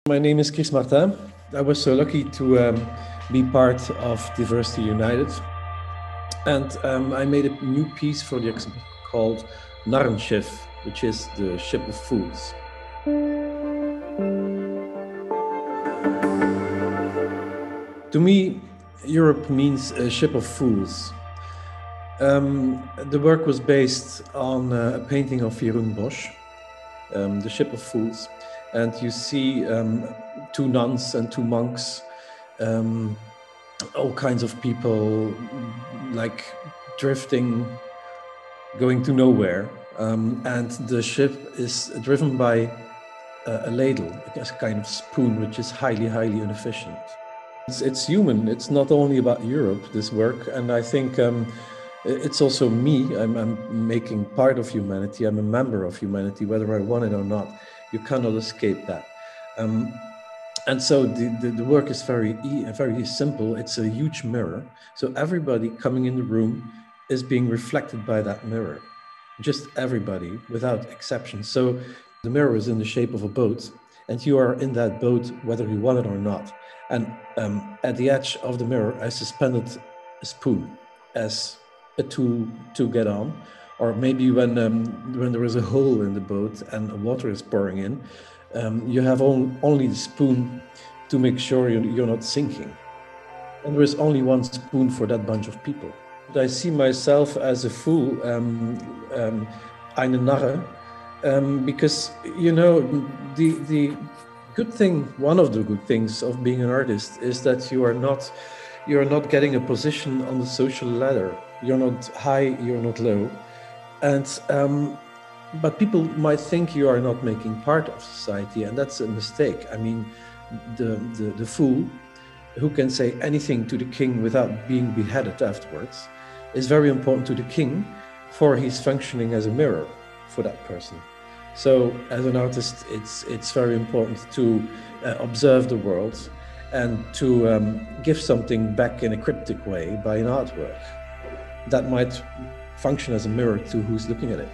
My name is Kris Martin. I was so lucky to be part of Diversity United. And I made a new piece for the exhibition called Narrenschiff, which is the ship of fools. To me, Europe means a ship of fools. The work was based on a painting of Jeroen Bosch, The Ship of Fools. And you see two nuns and two monks, all kinds of people like drifting, going to nowhere. And the ship is driven by a ladle, a kind of spoon, which is highly inefficient. It's human. It's not only about Europe, this work. And I think it's also me. I'm making part of humanity. I'm a member of humanity, whether I want it or not. You cannot escape that. And so the work is very simple. It's a huge mirror. So everybody coming in the room is being reflected by that mirror. Just everybody, without exception. So the mirror is in the shape of a boat, and you are in that boat whether you want it or not. And at the edge of the mirror, I suspended a spoon as a tool to get on. Or maybe when there is a hole in the boat and water is pouring in, you have only the spoon to make sure you're not sinking. And there is only one spoon for that bunch of people. I see myself as a fool, eine Narre, because, you know, the good thing, one of the good things of being an artist is that you are not getting a position on the social ladder. You're not high, you're not low. And but people might think you are not making part of society, and that's a mistake. I mean, the fool who can say anything to the king without being beheaded afterwards is very important to the king, for he's functioning as a mirror for that person. So as an artist, it's very important to observe the world and to give something back in a cryptic way by an artwork that might function as a mirror to who's looking at it.